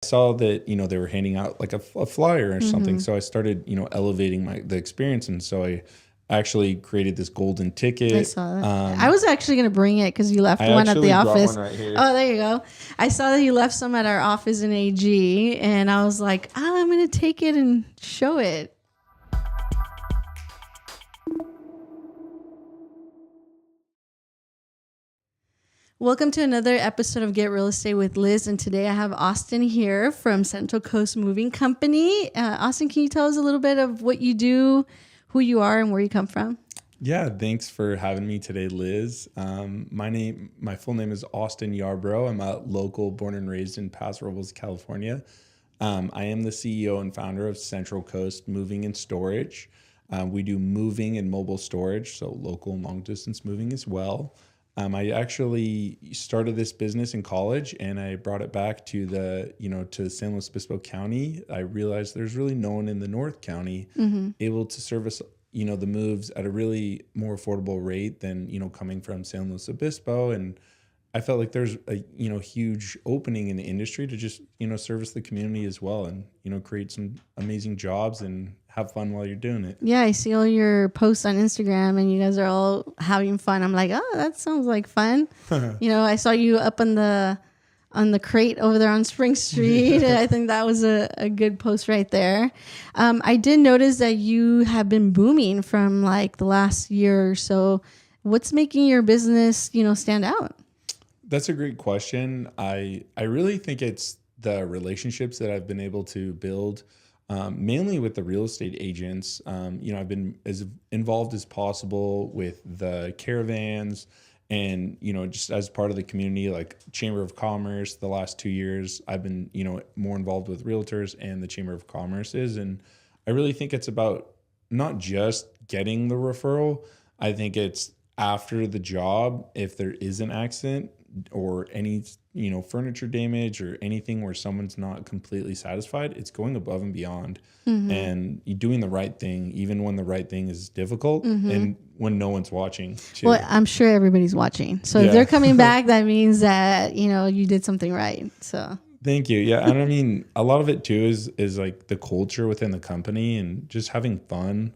saw that, they were handing out like a flyer or something. So I started, elevating the experience. And so I actually created this golden ticket. I saw that. I was actually going to bring it because you left one at the office. One right here. Oh, there you go. I saw that you left some at our office in AG, and I was like, I'm going to take it and show it. Welcome to another episode of Get Real Estate with Liz, and today I have Austin here from Central Coast Moving Company. Austin, can you tell us a little bit of what you do, who you are, and where you come from? Yeah, thanks for having me today, Liz. My full name is Austin Yardborough. I'm a local, born and raised in Paso Robles, California. I am the CEO and founder of Central Coast Moving and Storage. We do moving and mobile storage, so local and long distance moving as well. I actually started this business in college, and I brought it back to to San Luis Obispo County. I realized there's really no one in the North County able to service, the moves at a really more affordable rate than, coming from San Luis Obispo. And I felt like there's a, huge opening in the industry to just, service the community as well and, create some amazing jobs and have fun while you're doing it. Yeah, I see all your posts on Instagram and you guys are all having fun. I'm like, oh, that sounds like fun. I saw you up on the crate over there on Spring Street. I think that was a good post right there. I did notice that you have been booming from like the last year or so. What's making your business, stand out? That's a great question. I really think it's the relationships that I've been able to build, mainly with the real estate agents. I've been as involved as possible with the caravans and, just as part of the community, like Chamber of Commerce. The last 2 years, I've been, more involved with realtors and the Chamber of Commerce's. And I really think it's about not just getting the referral. I think it's after the job, if there is an accident or any, furniture damage or anything where someone's not completely satisfied, it's going above and beyond and you're doing the right thing, even when the right thing is difficult and when no one's watching too. Well, I'm sure everybody's watching. So if they're coming back, that means that, you did something right. So thank you. Yeah. And I mean, a lot of it too is like the culture within the company and just having fun.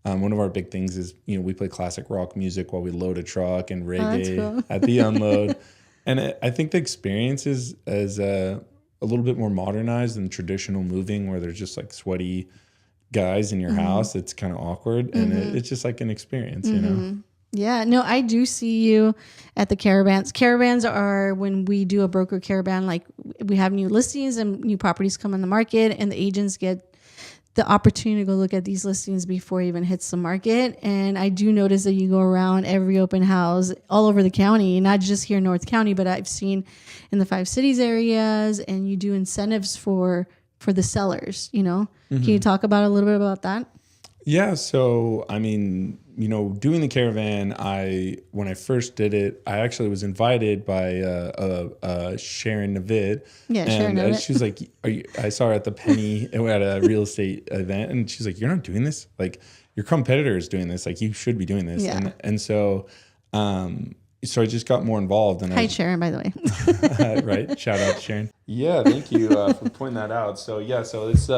One of our big things is, we play classic rock music while we load a truck and reggae at the unload. And I think the experience is a little bit more modernized than traditional moving, where there's just like sweaty guys in your house. It's kind of awkward, and it's just like an experience, Yeah, no, I do see you at the caravans. Caravans are when we do a broker caravan, like we have new listings and new properties come on the market, and the agents get the opportunity to go look at these listings before it even hits the market. And I do notice that you go around every open house all over the county, not just here in North County, but I've seen in the 5 cities areas, and you do incentives for the sellers, Can you talk about a little bit about that? Yeah. So, I mean, doing the caravan, when I first did it, I actually was invited by Sharon Navid. Yeah, Sharon Navid. She was like, I saw her at the Penny at a real estate event, and she's like, "You're not doing this? Like, your competitor is doing this. Like, you should be doing this." Yeah. And so I just got more involved. And Hi, Sharon, by the way. Right. Shout out to Sharon. Yeah. Thank you for pointing that out. So it's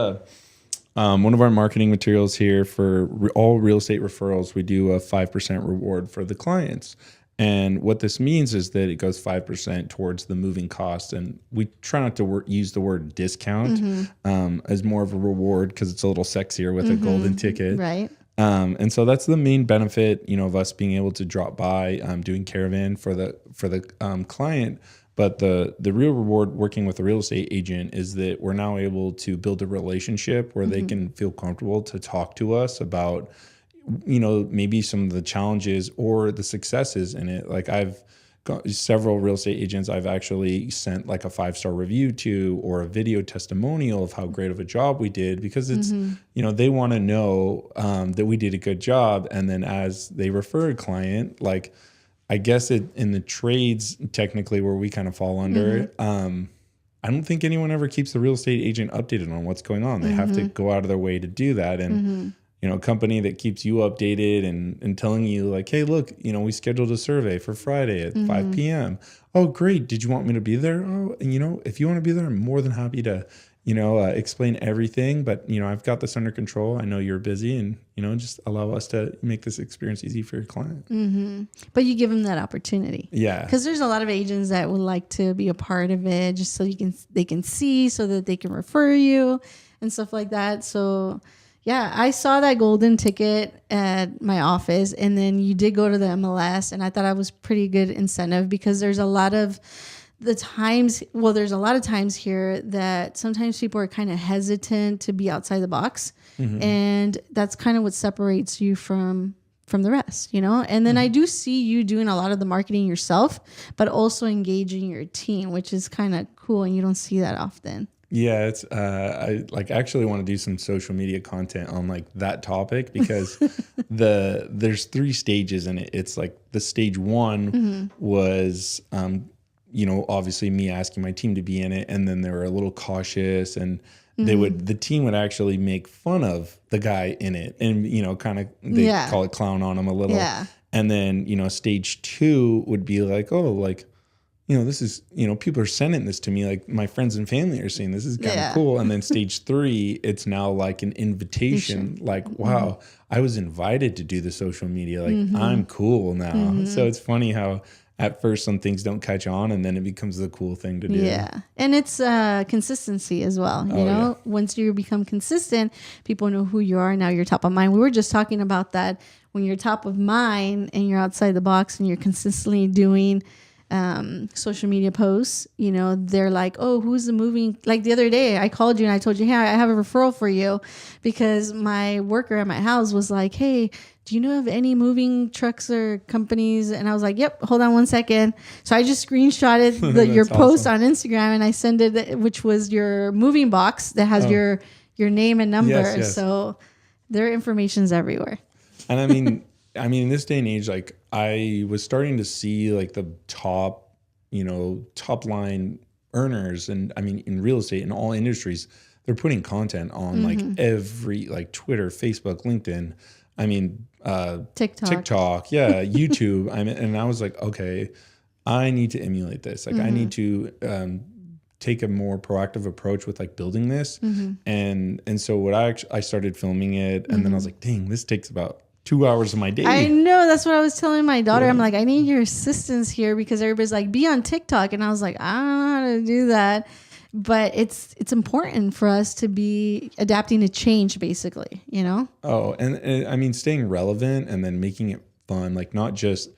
one of our marketing materials here for all real estate referrals. We do a 5% reward for the clients. And what this means is that it goes 5% towards the moving cost. And we try not to use the word discount as more of a reward, because it's a little sexier with a golden ticket. Right. And so that's the main benefit, of us being able to drop by, doing caravan for the client. But the real reward working with a real estate agent is that we're now able to build a relationship where they can feel comfortable to talk to us about, maybe some of the challenges or the successes in it. Like I've got several real estate agents I've actually sent like a 5-star review to, or a video testimonial of how great of a job we did, because it's, they want to know that we did a good job. And then as they refer a client, like, I guess in the trades, technically, where we kind of fall under, I don't think anyone ever keeps the real estate agent updated on what's going on. They have to go out of their way to do that. And, company that keeps you updated and telling you like, hey, look, we scheduled a survey for Friday at 5 p.m. Oh, great. Did you want me to be there? Oh, and if you want to be there, I'm more than happy to, explain everything. But, I've got this under control. I know you're busy and, just allow us to make this experience easy for your client. But you give them that opportunity. Yeah. Because there's a lot of agents that would like to be a part of it just so they can see so that they can refer you and stuff like that. So yeah, I saw that golden ticket at my office, and then you did go to the MLS, and I thought that was pretty good incentive because there's a lot of times here that sometimes people are kind of hesitant to be outside the box, and that's kind of what separates you from the rest, And then I do see you doing a lot of the marketing yourself, but also engaging your team, which is kind of cool, and you don't see that often. Yeah, it's I actually want to do some social media content on like that topic because there's 3 stages in it. It's like the stage 1 was obviously me asking my team to be in it, and then they were a little cautious, and the team would actually make fun of the guy in it, and call it clown on him a little. Yeah. And then stage 2 would be like, oh, like this is, people are sending this to me. Like my friends and family are saying this is kind of cool. And then stage 3, it's now like an invitation. Like, wow, I was invited to do the social media. Like I'm cool now. So it's funny how at first some things don't catch on and then it becomes the cool thing to do. Yeah. And it's consistency as well. Once you become consistent, people know who you are. Now you're top of mind. We were just talking about that. When you're top of mind and you're outside the box and you're consistently doing social media posts, they're like, oh, who's the moving? Like the other day I called you and I told you, hey, I have a referral for you because my worker at my house was like, hey, do you know of any moving trucks or companies? And I was like, yep, hold on one second. So I just screenshotted your post on Instagram and I sent it, which was your moving box that has your name and number. Yes. So their information's everywhere. And I mean, in this day and age, like I was starting to see like the top line earners, and I mean in real estate in all industries, they're putting content on like every like Twitter, Facebook, LinkedIn. I mean, TikTok, yeah, YouTube. And I was like, okay, I need to emulate this. Like I need to take a more proactive approach with like building this. And so what I started filming it, and then I was like, dang, this takes about 2 hours of my day. I know. That's what I was telling my daughter. I'm like, I need your assistance here because everybody's like, be on TikTok. And I was like, I don't know how to do that. But it's important for us to be adapting to change, basically, Oh, and I mean, staying relevant and then making it fun, like not just,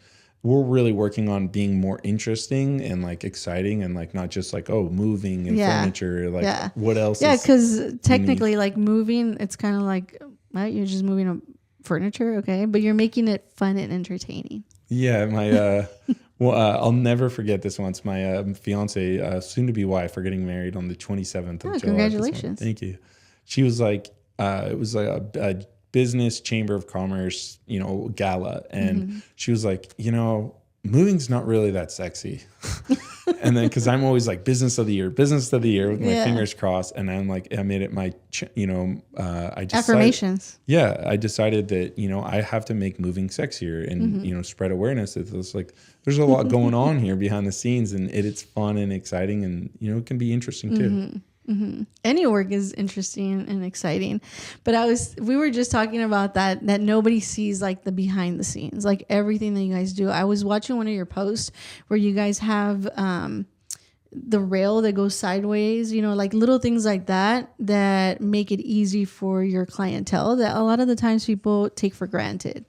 we're really working on being more interesting and like exciting and like not just like, oh, moving and furniture. Like what else? Yeah, because technically like moving, it's kind of like, well, you're just moving a furniture, okay, but you're making it fun and entertaining. Yeah, my I'll never forget this once. My fiance, soon to be wife, are getting married on the 27th of July. Congratulations! Thank you. She was like, it was like a business chamber of commerce, gala, and she was like, moving's not really that sexy. And then, because I'm always like business of the year with my fingers crossed. And I'm like, I made it my, I decided, affirmations. Yeah. I decided that, I have to make moving sexier and, spread awareness. It's like, there's a lot going on here behind the scenes, and it's fun and exciting, and, it can be interesting too. Any work is interesting and exciting, but we were just talking about that nobody sees like the behind the scenes, like everything that you guys do. I was watching one of your posts where you guys have the rail that goes sideways, like little things like that make it easy for your clientele that a lot of the times people take for granted.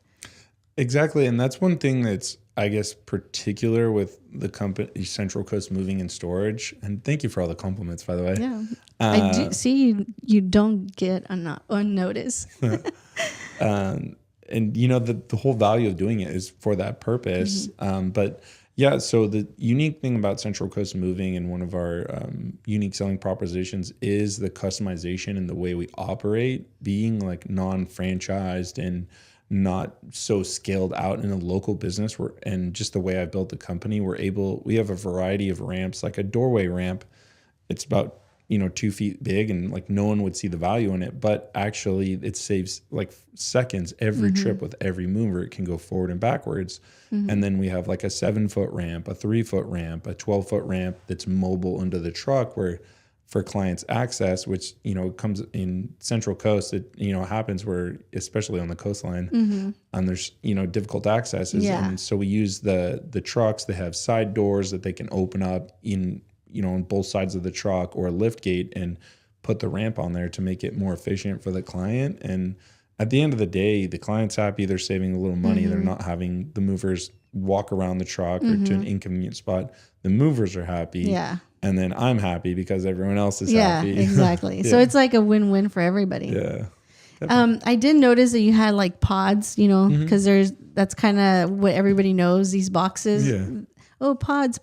Exactly. And that's one thing that's, I guess, particular with the company Central Coast Moving and Storage. And thank you for all the compliments, by the way. Yeah, I do see you don't get unnoticed. And the whole value of doing it is for that purpose. But yeah, so the unique thing about Central Coast Moving, and one of our unique selling propositions, is the customization and the way we operate, being like non-franchised and not so scaled out in a local business. And just the way I built the company, we have a variety of ramps, like a doorway ramp. It's about 2 feet big and like no one would see the value in it, but actually it saves like seconds every trip. With every mover, it can go forward and backwards. And then we have like a 7-foot ramp, a 3-foot ramp, a 12-foot ramp that's mobile into the truck, where for clients access, which comes in Central Coast, it happens where, especially on the coastline, there's difficult accesses. Yeah. And so we use the trucks. They have side doors that they can open up on both sides of the truck, or a lift gate, and put the ramp on there to make it more efficient for the client. And at the end of the day, the client's happy. They're saving a little money. They're not having the movers walk around the truck or to an inconvenient spot. The movers are happy. Yeah. And then I'm happy because everyone else is Yeah, happy. exactly. So it's like a win-win for everybody. Yeah. I did notice that you had like pods, because that's kind of what everybody knows, these boxes. Yeah. Oh, pods.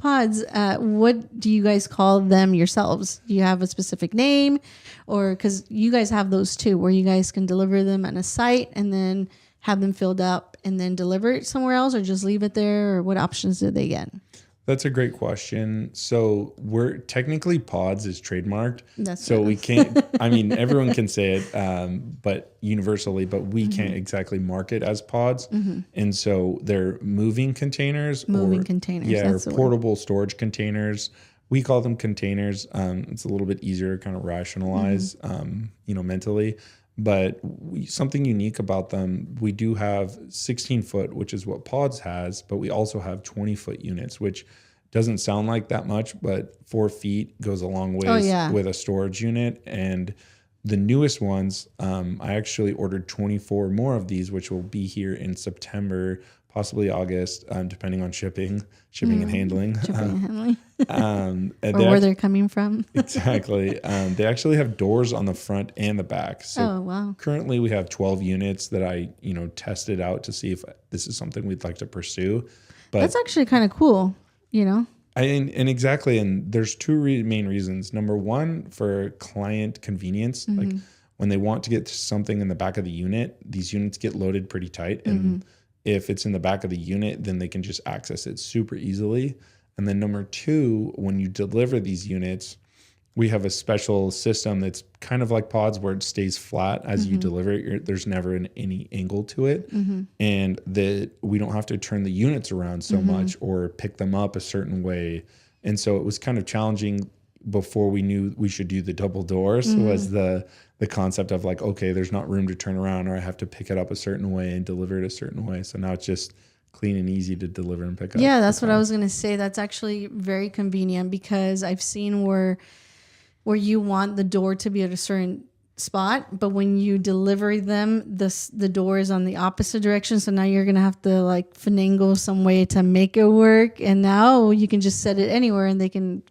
What do you guys call them yourselves? Do you have a specific name? Or because you guys have those too, where you guys can deliver them on a site and then have them filled up and then deliver it somewhere else, or just leave it there? Or what options do they get? That's a great question. So we're technically pods is trademarked. That's so we can't, I mean, everyone can say it, but universally, but we can't exactly market as pods. And so they're moving containers. Yeah, that's or portable storage containers. We call them containers. It's a little bit easier to kind of rationalize, mentally. But something unique about them, we do have 16-foot, which is what pods has, but we also have 20-foot units, which doesn't sound like that much, but 4 feet goes a long ways with a storage unit. And the newest ones, I actually ordered 24 more of these, which will be here in September, possibly August, depending on shipping and handling. And or where they're coming from. Exactly. They actually have doors on the front and the back. So currently we have 12 units that I, tested out to see if this is something we'd like to pursue. But that's actually kind of cool, And exactly. And there's two main reasons. Number one, for client convenience. Like when they want to get something in the back of the unit, these units get loaded pretty tight. And if it's in the back of the unit, then they can just access it super easily. And then number two, when you deliver these units, we have a special system that's kind of like pods, where it stays flat as you deliver it. There's never any angle to it. And that we don't have to turn the units around so much or pick them up a certain way. And so it was kind of challenging before we knew we should do the double doors, was the concept of like, okay, there's not room to turn around, or I have to pick it up a certain way and deliver it a certain way. So now it's just clean and easy to deliver and pick up. Yeah, that's what I was going to say. That's actually very convenient, because I've seen where you want the door to be at a certain spot, but when you deliver them, the door is on the opposite direction. So now you're going to have to like finagle some way to make it work. And now you can just set it anywhere and they can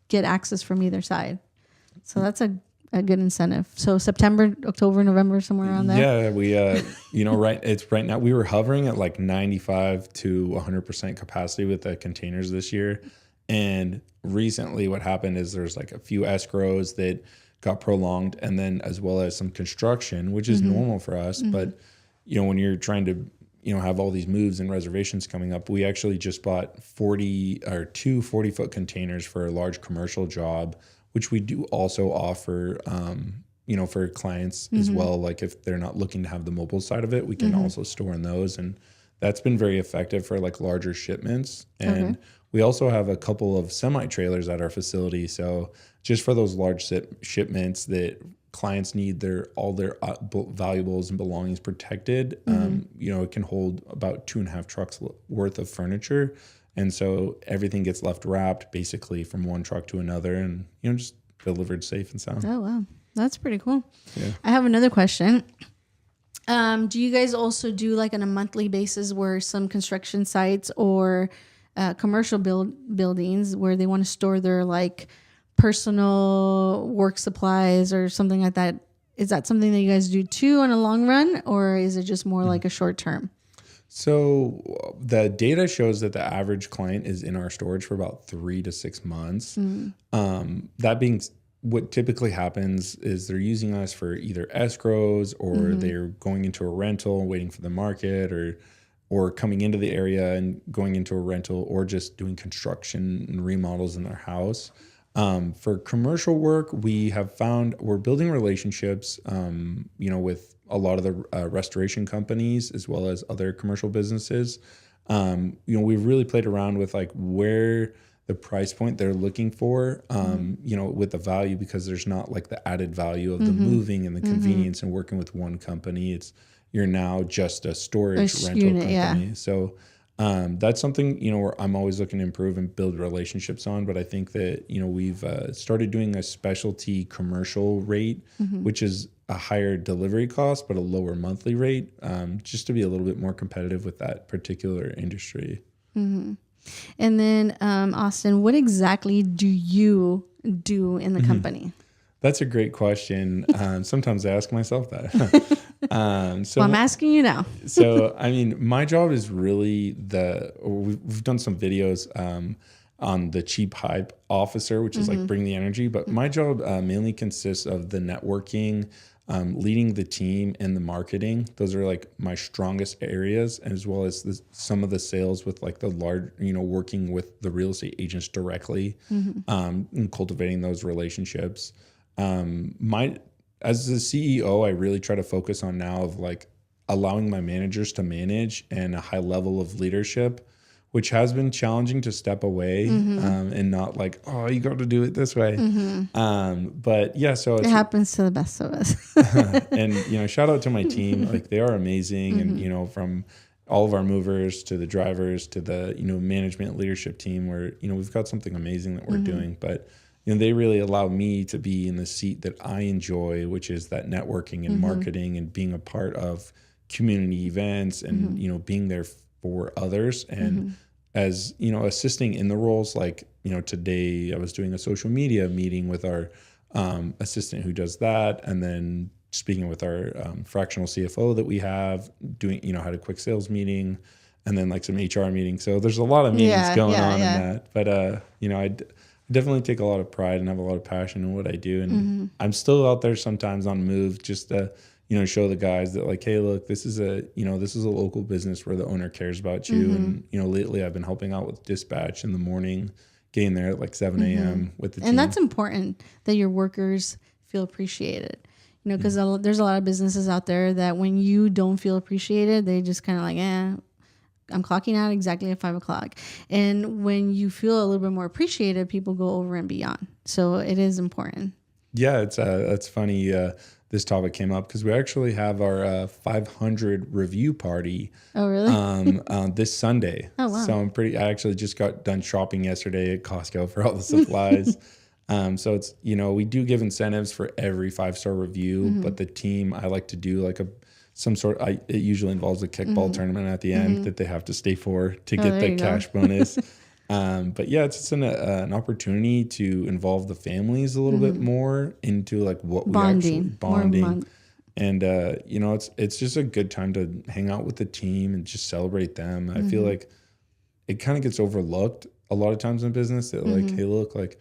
get access from either side. So that's a good incentive. So September, October, November, somewhere around there. Yeah, we, right now we were hovering at like 95 to 100% capacity with the containers this year. And recently what happened is there's like a few escrows that got prolonged, and then as well as some construction, which is normal for us. But, when you're trying to, have all these moves and reservations coming up, we actually just bought two 40-foot containers for a large commercial job, which we do also offer, for clients as well. Like if they're not looking to have the mobile side of it, we can also store in those. And that's been very effective for like larger shipments. And we also have a couple of semi-trailers at our facility. So just for those large shipments that clients need all their valuables and belongings protected, it can hold about 2.5 trucks worth of furniture. And so everything gets left wrapped basically from one truck to another, and, just delivered safe and sound. Oh, wow. That's pretty cool. Yeah. I have another question. Do you guys also do like on a monthly basis where some construction sites or commercial buildings where they want to store their like personal work supplies or something like that? Is that something that you guys do too on a long run, or is it just more like a short term? So the data shows that the average client is in our storage for about 3 to 6 months. That being, what typically happens is they're using us for either escrows, or they're going into a rental, waiting for the market, or coming into the area and going into a rental, or just doing construction and remodels in their house. For commercial work, we have found we're building relationships, with a lot of the restoration companies as well as other commercial businesses. We've really played around with like where the price point they're looking for, with the value, because there's not like the added value of the moving and the convenience and working with one company. You're now just a storage rental company. Yeah. So that's something, where I'm always looking to improve and build relationships on. But I think that, we've started doing a specialty commercial rate, which is a higher delivery cost, but a lower monthly rate, just to be a little bit more competitive with that particular industry. Mm-hmm. And then, Austin, what exactly do you do in the company? That's a great question. Sometimes I ask myself that. Well, I'm asking you now. So, I mean, my job is really we've done some videos on the cheap hype officer, which is like bring the energy. But my job mainly consists of the networking, leading the team, and the marketing. Those are like my strongest areas, as well as some of the sales with like the large, working with the real estate agents directly, and cultivating those relationships. As the CEO, I really try to focus on now of like allowing my managers to manage and a high level of leadership, which has been challenging to step away, and not like, oh, you got to do it this way. But yeah, so it happens to the best of us. And, shout out to my team. Like they are amazing. And, from all of our movers to the drivers to the, management leadership team, where, we've got something amazing that we're doing. But they really allow me to be in the seat that I enjoy, which is that networking and marketing and being a part of community events and, being there for others. And as, assisting in the roles, like, today I was doing a social media meeting with our assistant who does that. And then speaking with our fractional CFO that we have doing, had a quick sales meeting and then like some HR meetings. So there's a lot of meetings going on in that. But, I definitely take a lot of pride and have a lot of passion in what I do. And I'm still out there sometimes on move just to, show the guys that like, hey, look, this is a local business where the owner cares about you. And, lately I've been helping out with dispatch in the morning, getting there at like 7 a.m. with the team. And that's important that your workers feel appreciated, because there's a lot of businesses out there that when you don't feel appreciated, they just kind of like, I'm clocking out exactly at 5 o'clock. And when you feel a little bit more appreciated, people go over and beyond. So it is important. Yeah, it's funny. This topic came up because we actually have our 500 review party. Oh, really? This Sunday. Oh, wow. So I actually just got done shopping yesterday at Costco for all the supplies. So it's, we do give incentives for every 5-star review, but the team, I like to do like it usually involves a kickball tournament at the end that they have to stay for to get the cash bonus. But yeah, it's just an opportunity to involve the families a little bit more into like what we actually bonding. And, it's just a good time to hang out with the team and just celebrate them. I feel like it kind of gets overlooked a lot of times in business that like, hey, look, like,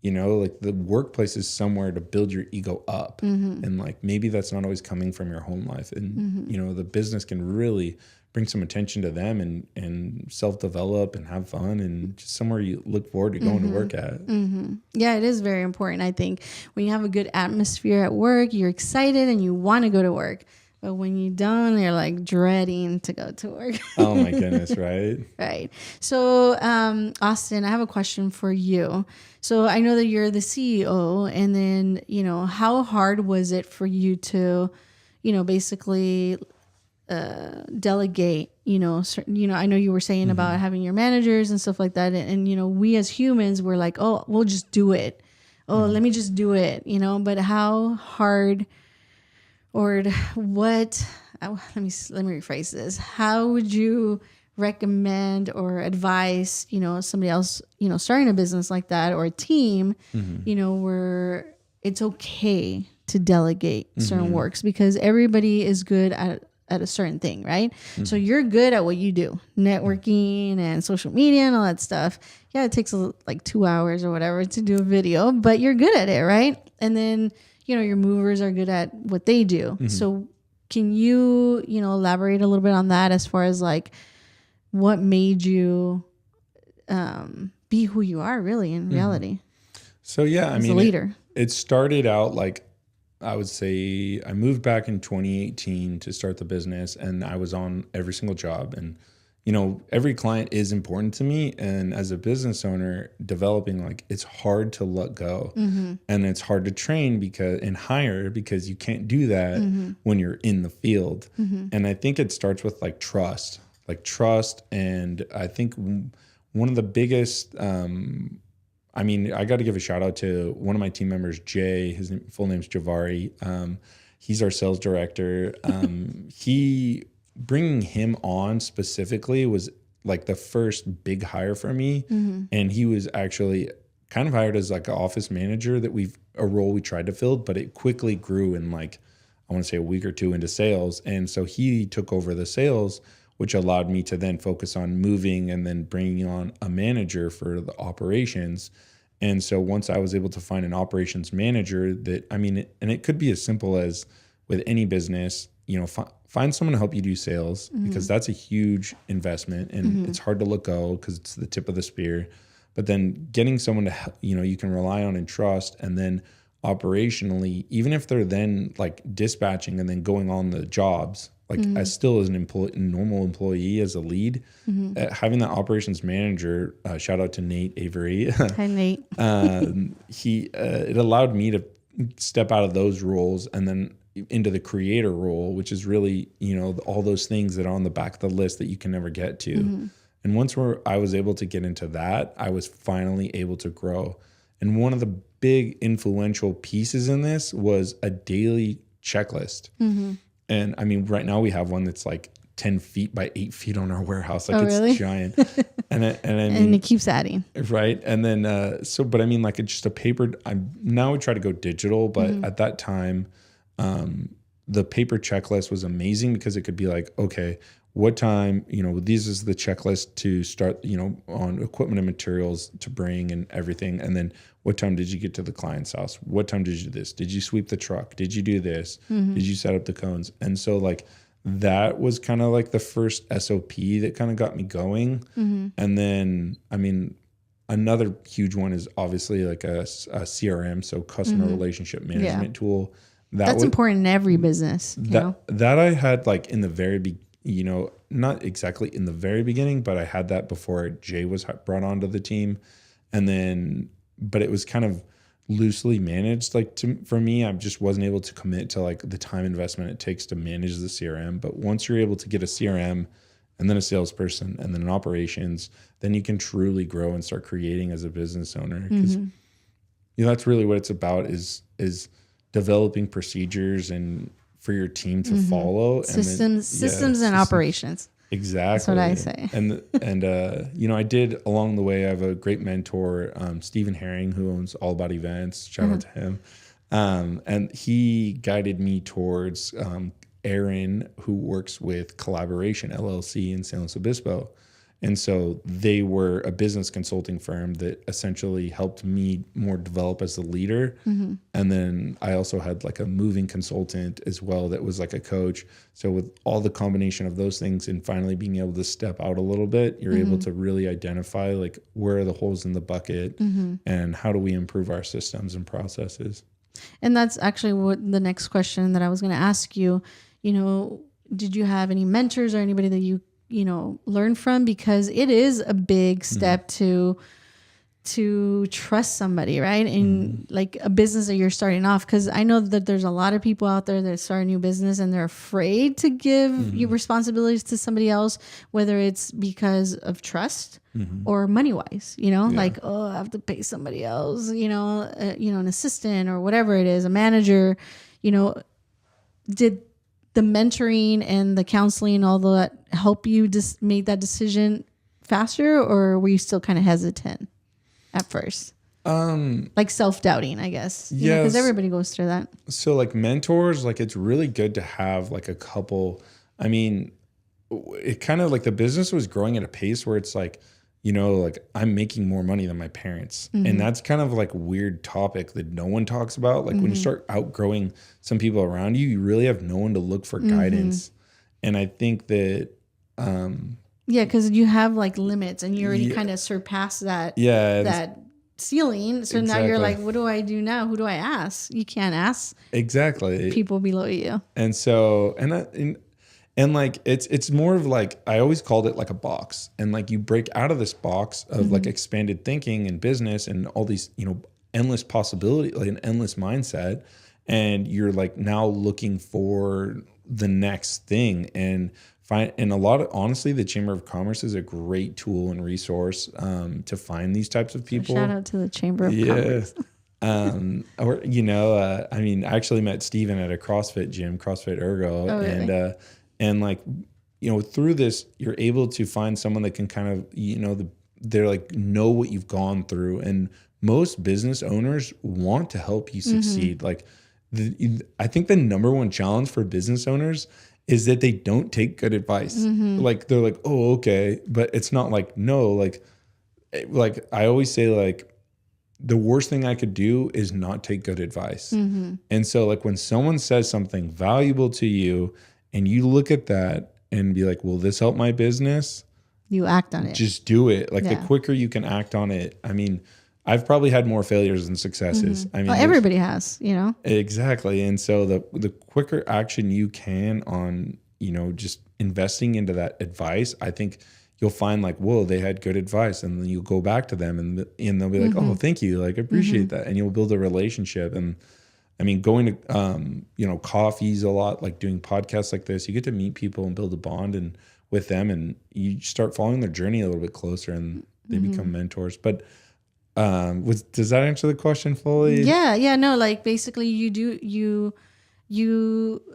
like the workplace is somewhere to build your ego up. And like, maybe that's not always coming from your home life. And, the business can really bring some attention to them and self-develop and have fun and just somewhere you look forward to going to work at. Yeah, it is very important. I think when you have a good atmosphere at work, you're excited and you want to go to work. But when you don't, you're like dreading to go to work. Oh my goodness, right? Right. So, Austin, I have a question for you. So I know that you're the CEO, and then, how hard was it for you to, basically delegate, I know you were saying about having your managers and stuff like that. And, we as humans were like, oh, we'll just do it. Oh, let me just do it, but how hard or what, let me rephrase this. How would you recommend or advise, somebody else, starting a business like that or a team, where it's okay to delegate certain works because everybody is good at a certain thing, right? So you're good at what you do, networking and social media and all that stuff. Yeah, it takes like 2 hours or whatever to do a video, but you're good at it, right? And then, your movers are good at what they do. So can you, elaborate a little bit on that as far as like what made you be who you are really in reality? So yeah, I as a mean, leader? it started out like, I would say I moved back in 2018 to start the business, and I was on every single job. And, you know, every client is important to me. And as a business owner, developing, like, it's hard to let go, and it's hard to train and hire, because you can't do that when you're in the field. And I think it starts with like trust. And I think one of the biggest, I mean, I got to give a shout out to one of my team members, Jay. His full name's Javari. He's our sales director. Bringing him on specifically was like the first big hire for me. And he was actually kind of hired as like an office manager a role we tried to fill, but it quickly grew in like, I want to say a week or two into sales. And so he took over the sales, which allowed me to then focus on moving and then bringing on a manager for the operations. And so once I was able to find an operations manager and it could be as simple as with any business, you know, find someone to help you do sales, because that's a huge investment and it's hard to let go because it's the tip of the spear. But then getting someone to, you know, you can rely on and trust, and then operationally, even if they're then like dispatching and then going on the jobs, like as still as normal employee, as a lead, having that operations manager, shout out to Nate Avery. Hi, Nate. It allowed me to step out of those roles and then into the creator role, which is really, you know, all those things that are on the back of the list that you can never get to. And once I was able to get into that, I was finally able to grow. And one of the big influential pieces in this was a daily checklist. And I mean, right now we have one that's like 10 feet by 8 feet on our warehouse. Like, it's really? Giant. And I mean, And it keeps adding. Right. And then, but I mean, like, it's just a paper. Now we try to go digital, but at that time, the paper checklist was amazing, because it could be like, okay, what time, you know, this is the checklist to start, you know, on equipment and materials to bring and everything. And then what time did you get to the client's house? What time did you do this? Did you sweep the truck? Did you do this? Did you set up the cones? And so like, that was kind of like the first SOP that kind of got me going. And then, I mean, another huge one is obviously like a CRM, so customer relationship management tool. That's important in every business. That I had like in the very you know, not exactly in the very beginning, but I had that before Jay was brought onto the team. And then, but it was kind of loosely managed. Like, for me, I just wasn't able to commit to like the time investment it takes to manage the CRM. But once you're able to get a CRM and then a salesperson and then an operations, then you can truly grow and start creating as a business owner. Because you know, that's really what it's about, is developing procedures and for your team to follow. Systems and operations. Exactly. That's what I say. And you know, I did along the way, I have a great mentor, Stephen Herring, who owns All About Events. Shout out to him. And he guided me towards Aaron, who works with Collaboration LLC in San Luis Obispo. And so they were a business consulting firm that essentially helped me more develop as a leader. And then I also had like a moving consultant as well that was like a coach. So with all the combination of those things and finally being able to step out a little bit, you're able to really identify like, where are the holes in the bucket and how do we improve our systems and processes. And that's actually what the next question that I was going to ask you. You know, did you have any mentors or anybody that you know, learn from? Because it is a big step to trust somebody, right? And like a business that you're starting off, because I know that there's a lot of people out there that start a new business and they're afraid to give you responsibilities to somebody else, whether it's because of trust or money wise, you know, like, oh, I have to pay somebody else, you know, an assistant or whatever it is, a manager, you know. Did the mentoring and the counseling and all that help you just make that decision faster, or were you still kind of hesitant at first? Like self-doubting, I guess. Yeah, because everybody goes through that. So like mentors, like it's really good to have like a couple. I mean, it kind of like the business was growing at a pace where it's like, you know, like I'm making more money than my parents. And that's kind of like a weird topic that no one talks about. Like when you start outgrowing some people around you, you really have no one to look for guidance. And I think that, because you have like limits and you already kind of surpassed that. Yeah. That ceiling. So now you're Exactly. like, what do I do now? Who do I ask? You can't ask Exactly. people below you. And so, and like, it's more of like, I always called it like a box, and like you break out of this box of like expanded thinking and business and all these, endless possibility, like an endless mindset. And you're like now looking for the next thing and and a lot of, honestly, the Chamber of Commerce is a great tool and resource to find these types of people. Shout out to the Chamber of Commerce. Or, I mean, I actually met Steven at a CrossFit gym, CrossFit Ergo. Oh, really? And like, through this, you're able to find someone that can kind of, they're like, know what you've gone through. And most business owners want to help you succeed. Like, I think the number one challenge for business owners is that they don't take good advice. Like, they're like, oh, okay. But it's not like, no, like I always say, like, the worst thing I could do is not take good advice. And so like when someone says something valuable to you and you look at that and be like, will this help my business? You act on it. Just do it. Like the quicker you can act on it. I mean, I've probably had more failures than successes. I mean, everybody has, Exactly. And so the quicker action you can on, just investing into that advice, I think you'll find like, whoa, they had good advice. And then you'll go back to them and they'll be like, oh, thank you. Like, I appreciate that. And you'll build a relationship. And I mean, going to, coffees a lot, like doing podcasts like this, you get to meet people and build a bond and with them, and you start following their journey a little bit closer and they become mentors. But does that answer the question fully? Yeah. No, like basically you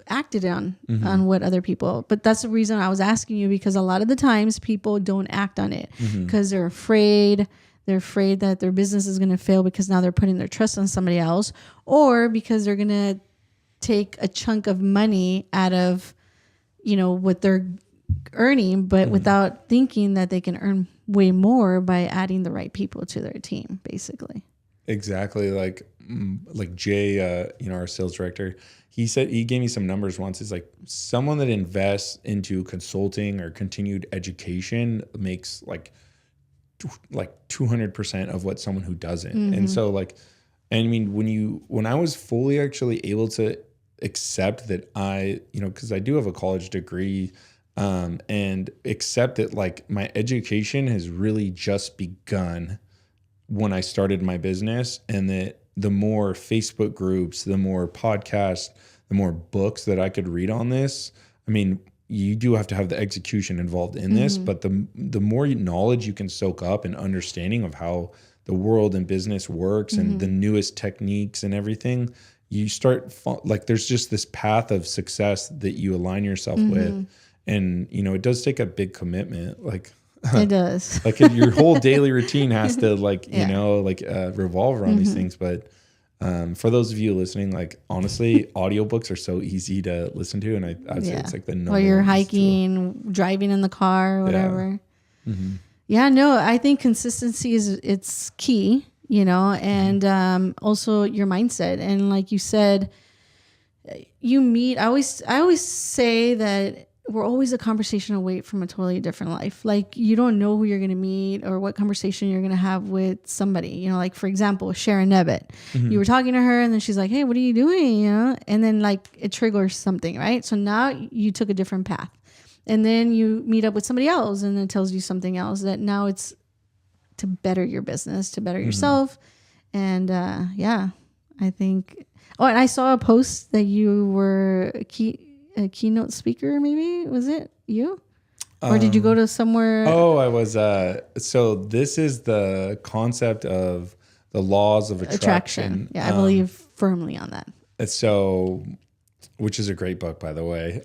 acted on what other people, but that's the reason I was asking you, because a lot of the times people don't act on it because they're afraid that their business is going to fail because now they're putting their trust on somebody else, or because they're going to take a chunk of money out of, what they're earning, but without thinking that they can earn way more by adding the right people to their team, basically. Exactly. Like Jay, our sales director, he gave me some numbers once. It's like someone that invests into consulting or continued education makes like 200% of what someone who doesn't. And so I mean, when I was fully actually able to accept that because I do have a college degree, and accept that like my education has really just begun when I started my business, and that the more Facebook groups, the more podcasts, the more books that I could read on this. I mean, you do have to have the execution involved in this, but the more knowledge you can soak up and understanding of how the world and business works and the newest techniques and everything, you start like there's just this path of success that you align yourself with. And, it does take a big commitment. Like it does. Like your whole daily routine has to revolve around these things. But for those of you listening, like honestly, audiobooks are so easy to listen to. And I'd say it's like the number one. While you're hiking, driving in the car, whatever. Yeah, no, I think consistency it's key, and also your mindset. And like you said, I always say that we're always a conversation away from a totally different life. Like you don't know who you're going to meet or what conversation you're going to have with somebody, like for example, Sharon Nebbit, you were talking to her and then she's like, hey, what are you doing? And then like it triggers something, right? So now you took a different path, and then you meet up with somebody else and it tells you something else that now it's to better your business, to better yourself. And I think, and I saw a post that you were a keynote speaker, maybe. Was it you? Or did you go to somewhere? Oh, I was. So this is the concept of the laws of attraction. Yeah, I believe firmly on that. So, which is a great book, by the way.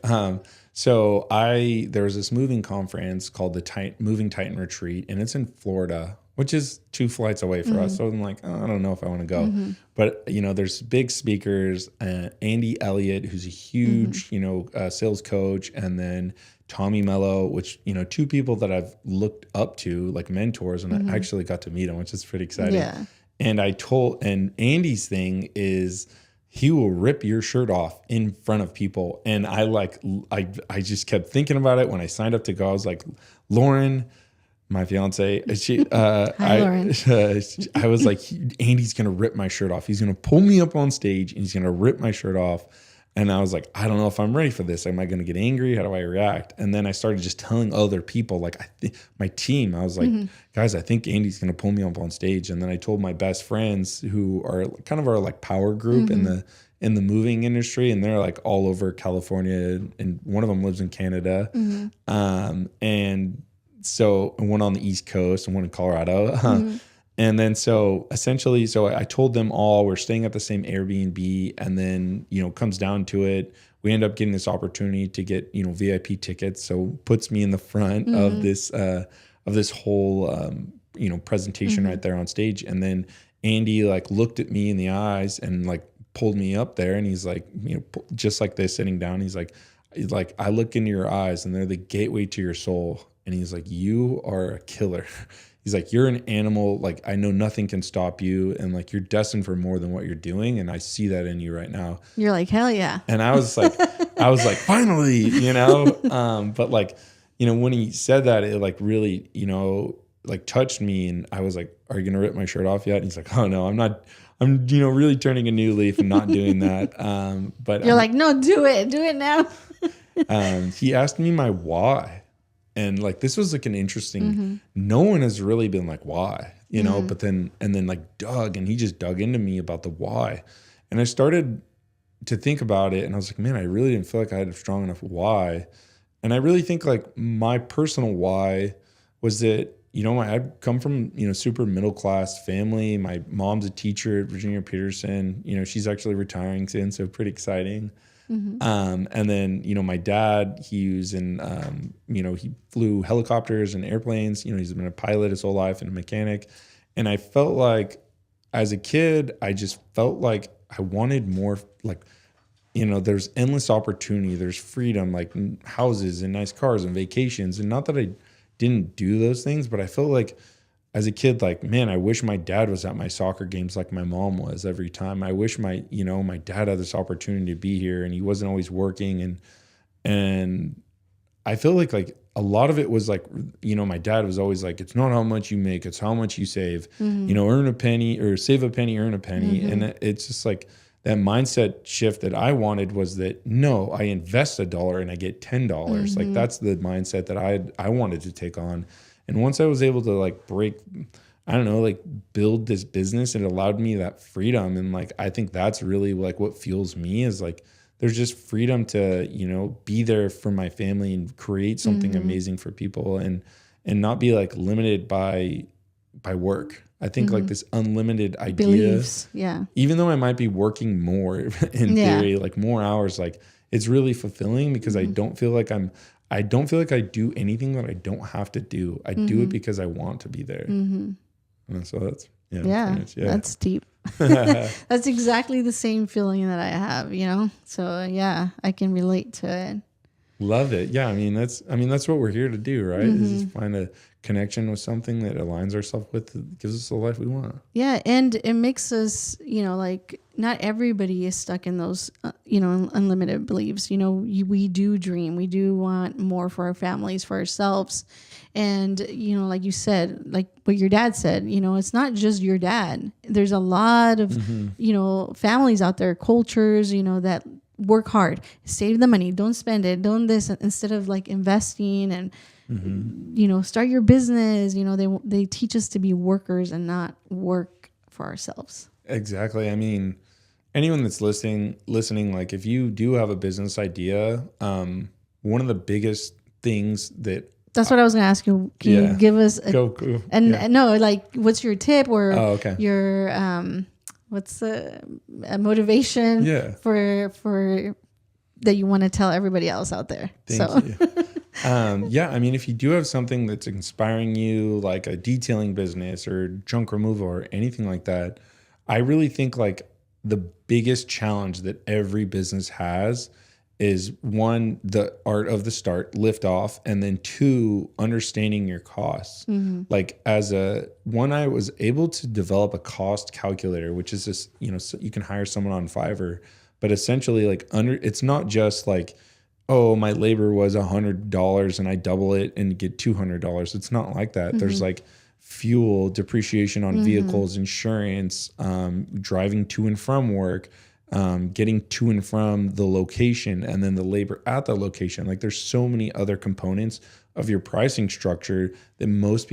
So there was this moving conference called the Moving Titan Retreat, and it's in Florida, which is 2 flights away for us. So I'm like, oh, I don't know if I want to go. But, there's big speakers, Andy Elliott, who's a huge, sales coach, and then Tommy Mello, which, 2 people that I've looked up to, like mentors, and I actually got to meet them, which is pretty exciting. Yeah. And and Andy's thing is he will rip your shirt off in front of people. And I just kept thinking about it when I signed up to go. I was like, Lauren, My fiance, Hi, Lauren. I was like, Andy's going to rip my shirt off. He's going to pull me up on stage and he's going to rip my shirt off. And I was like, I don't know if I'm ready for this. Am I going to get angry? How do I react? And then I started just telling other people, like my team, I was like, guys, I think Andy's going to pull me up on stage. And then I told my best friends who are kind of our like power group in the moving industry. And they're like all over California. And one of them lives in Canada. And so one on the East Coast and one in Colorado. And then so essentially, I told them all we're staying at the same Airbnb, and then, comes down to it, we end up getting this opportunity to get, VIP tickets. So puts me in the front of this whole, presentation right there on stage. And then Andy like looked at me in the eyes and like pulled me up there, and he's like, just like this sitting down, he's like, I look into your eyes and they're the gateway to your soul. And he's like, you are a killer. He's like, you're an animal. Like, I know nothing can stop you. And like, you're destined for more than what you're doing. And I see that in you right now. You're like, hell yeah. And I was like, finally, but like, when he said that, it like really, like touched me. And I was like, are you going to rip my shirt off yet? And he's like, oh no, I'm not. I'm, really turning a new leaf and not doing that. But you're like, no, do it now. He asked me my why. And like, this was like an interesting, no one has really been like, why, but then like he just dug into me about the why. And I started to think about it, and I was like, man, I really didn't feel like I had a strong enough why. And I really think like my personal why was that, I'd come from, super middle-class family. My mom's a teacher at Virginia Peterson. She's actually retiring soon, so pretty exciting. And then, my dad, he was in, he flew helicopters and airplanes. He's been a pilot his whole life and a mechanic. And I felt like as a kid, I just felt like I wanted more, like, there's endless opportunity. There's freedom, like houses and nice cars and vacations. And not that I didn't do those things, but I felt like as a kid, like, man, I wish my dad was at my soccer games like my mom was every time. I wish my dad had this opportunity to be here and he wasn't always working. And I feel like a lot of it was like, my dad was always like, it's not how much you make, it's how much you save, earn a penny or save a penny, earn a penny. And it's just like that mindset shift that I wanted was that, no, I invest $1 and I get $10. Like that's the mindset that I wanted to take on. And once I was able to like build this business, it allowed me that freedom. And like, I think that's really like what fuels me is like, there's just freedom to, be there for my family and create something amazing for people and not be like limited by work. I think like this unlimited idea, beliefs, even though I might be working more in theory, like more hours, like it's really fulfilling because I don't feel like I do anything that I don't have to do. I do it because I want to be there. And so that's, that's deep. That's exactly the same feeling that I have, So yeah, I can relate to it. Love it. Yeah. I mean, that's what we're here to do, right? Is just find a connection with something that aligns ourselves with, that gives us the life we want. Yeah. And it makes us, like not everybody is stuck in those, unlimited beliefs. We do dream, we do want more for our families, for ourselves. And, like you said, like what your dad said, it's not just your dad. There's a lot of, families out there, cultures, that work hard, save the money, don't spend it, don't this, instead of like investing and, start your business. They teach us to be workers and not work for ourselves. Exactly. I mean, anyone that's listening, like if you do have a business idea, one of the biggest things that's what I was going to ask you. Can you give us no, like what's your tip or your, what's the motivation for that you want to tell everybody else out there? Thank you. I mean, if you do have something that's inspiring you, like a detailing business or junk removal or anything like that, I really think like the biggest challenge that every business has is one, the art of the start, lift off, and then two, understanding your costs. Like I was able to develop a cost calculator, which is this, so you can hire someone on Fiverr, but essentially like it's not just like oh, my labor was $100 and I double it and get $200. It's not like that. There's like fuel, depreciation on vehicles, insurance, driving to and from work, getting to and from the location, and then the labor at the location. Like there's so many other components of your pricing structure that most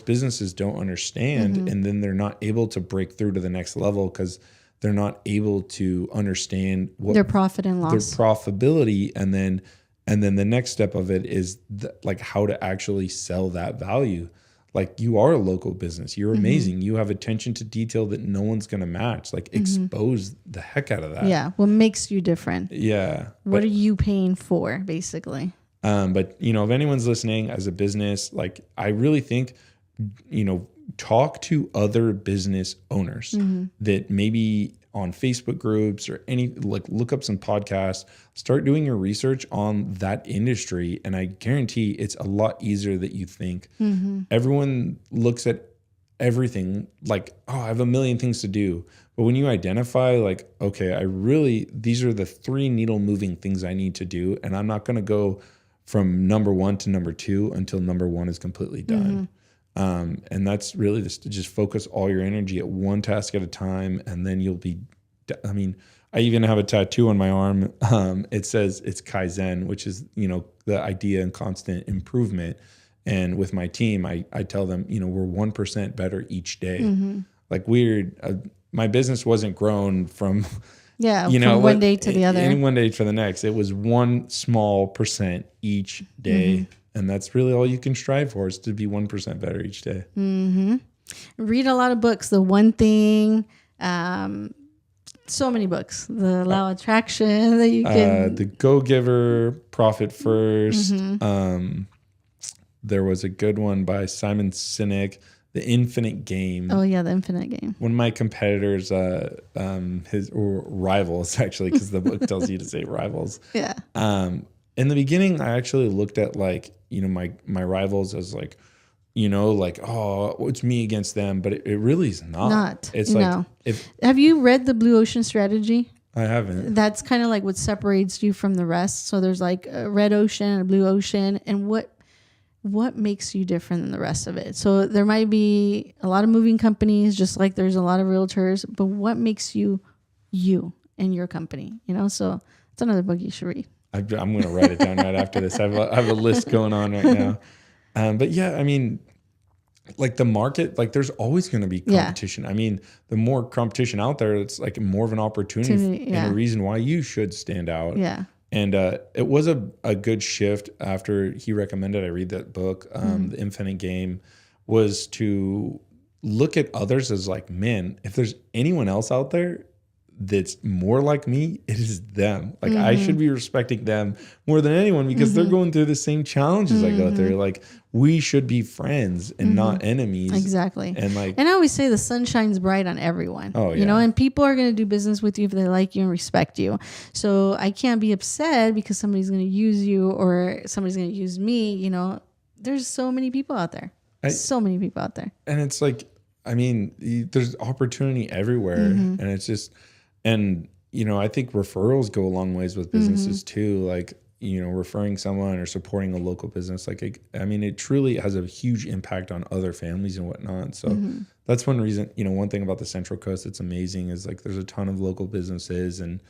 businesses don't understand, and then they're not able to break through to the next level because they're not able to understand what Their profit and loss. their profitability, and then the next step of it is like how to actually sell that value. Like you are a local business. You're amazing. You have attention to detail that no one's going to match. Like expose the heck out of that. Yeah. What makes you different? Yeah. What are you paying for, basically? But if anyone's listening as a business, like I really think, talk to other business owners that maybe on Facebook groups or look up some podcasts, start doing your research on that industry. And I guarantee it's a lot easier than you think. Everyone looks at everything like, oh, I have a million things to do. But when you identify like, okay, these are the 3 needle moving things I need to do. And I'm not going to go from number 1 to number 2 until number 1 is completely done. And that's really just focus all your energy at one task at a time. And then you'll be, I even have a tattoo on my arm. It says it's Kaizen, which is, the idea and constant improvement. And with my team, I tell them, we're 1% better each day. Like my business wasn't grown from, from one day to the other. And one day to the next. It was 1 small percent each day. And that's really all you can strive for, is to be 1% better each day. Read a lot of books. The One Thing, so many books. The Law of Attraction that you can. The Go Giver, Profit First. There was a good one by Simon Sinek, The Infinite Game. Oh yeah, The Infinite Game. One of my competitors, his rivals actually, because the book tells you to say rivals. Yeah. In the beginning, I actually looked at my rivals as like, oh, it's me against them, but it really is not. It's have you read the Blue Ocean Strategy? I haven't. That's kind of like what separates you from the rest. So there's like a red ocean and a blue ocean, and what makes you different than the rest of it. So there might be a lot of moving companies, just like there's a lot of realtors, but what makes you and your company, So it's another book you should read. I'm going to write it down right after this. I have a list going on right now. But yeah, like the market, like there's always going to be competition. Yeah. The more competition out there, it's like more of an opportunity and a reason why you should stand out. Yeah. And it was a good shift after he recommended I read that book, The Infinite Game, was to look at others as like, man, if there's anyone else out there that's more like me, it is them. Like I should be respecting them more than anyone because they're going through the same challenges I go through. Like we should be friends and not enemies. Exactly. And I always say the sun shines bright on everyone. Oh, yeah. And people are going to do business with you if they like you and respect you. So I can't be upset because somebody's going to use you or somebody's going to use me. There's so many people out there. And it's like, there's opportunity everywhere, and it's just. And, I think referrals go a long ways with businesses too. Like, referring someone or supporting a local business. Like, it truly has a huge impact on other families and whatnot. So that's one reason, one thing about the Central Coast that's amazing is like there's a ton of local businesses. And,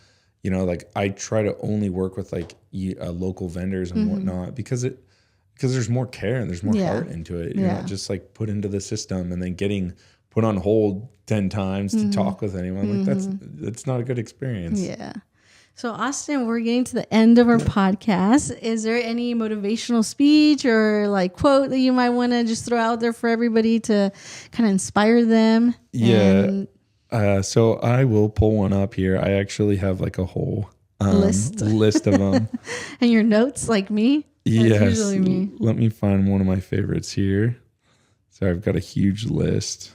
like I try to only work with like local vendors and whatnot because there's more care and there's more heart into it. You're not just like put into the system and then getting put on hold 10 times to talk with anyone. Like that's not a good experience. Yeah. So Austin, we're getting to the end of our podcast. Is there any motivational speech or like quote that you might want to just throw out there for everybody to kind of inspire them? Yeah. So I will pull one up here. I actually have like a whole list of them. And your notes like me? Yes. That's usually me. Let me find one of my favorites here. So I've got a huge list.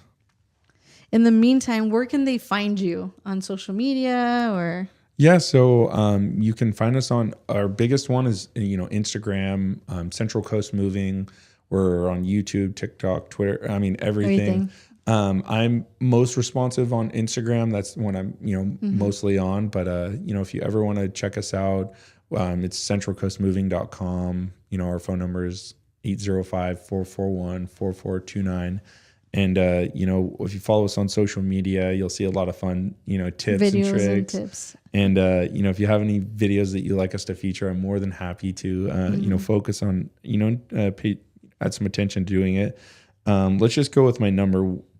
In the meantime, where can they find you? On social media or? Yeah, so you can find us on, our biggest one is, Instagram, Central Coast Moving. We're on YouTube, TikTok, Twitter, everything. I'm most responsive on Instagram. That's when I'm, mostly on. But, if you ever want to check us out, It's centralcoastmoving.com. Our phone number is 805-441-4429. And, if you follow us on social media, you'll see a lot of fun, tips Videos and tricks. and tips. And, if you have any videos that you'd like us to feature, I'm more than happy to, focus on, add some attention to doing it. Let's just go with my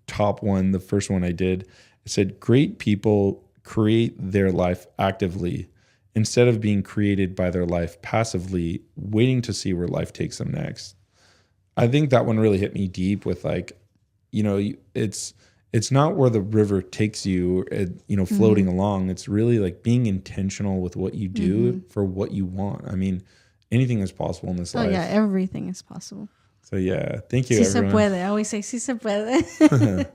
top one. The first one I did, it said, great people create their life actively instead of being created by their life passively, waiting to see where life takes them next. I think that one really hit me deep with it's not where the river takes you, floating along. It's really like being intentional with what you do for what you want. I mean, anything is possible in this life. Oh yeah, everything is possible. So yeah, thank you, Sí everyone. se puede. I always say, sí se puede.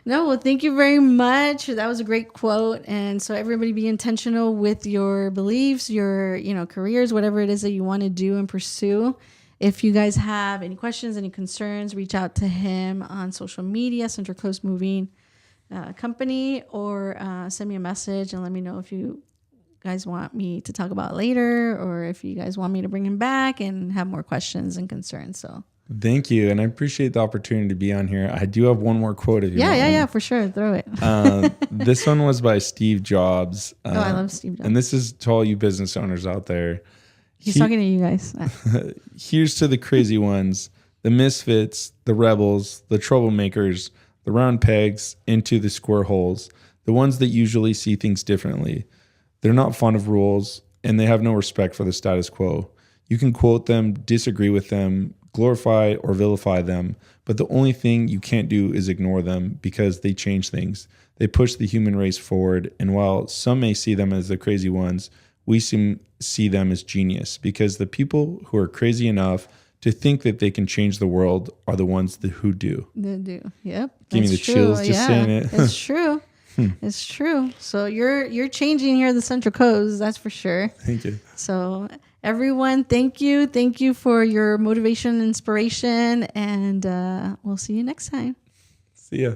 No, well, thank you very much. That was a great quote. And so everybody be intentional with your beliefs, your, careers, whatever it is that you want to do and pursue. If you guys have any questions, any concerns, reach out to him on social media, Central Coast Moving Company, or send me a message and let me know if you guys want me to talk about it later, or if you guys want me to bring him back and have more questions and concerns. So thank you. And I appreciate the opportunity to be on here. I do have one more quote. If you want yeah, for sure. Throw it. This one was by Steve Jobs. I love Steve Jobs. And this is to all you business owners out there. He's talking to you guys. Here's to the crazy ones, the misfits, the rebels, the troublemakers, the round pegs into the square holes, the ones that usually see things differently. They're not fond of rules, and they have no respect for the status quo. You can quote them, disagree with them, glorify or vilify them, but the only thing you can't do is ignore them, because they change things. They push the human race forward, and while some may see them as the crazy ones, we see them as genius, because the people who are crazy enough to think that they can change the world are the ones who do. They do. Yep. Give me the chills just saying it. It's true. It's true. So you're changing here at the Central Coast, that's for sure. Thank you. So everyone, thank you. Thank you for your motivation and inspiration, and we'll see you next time. See ya.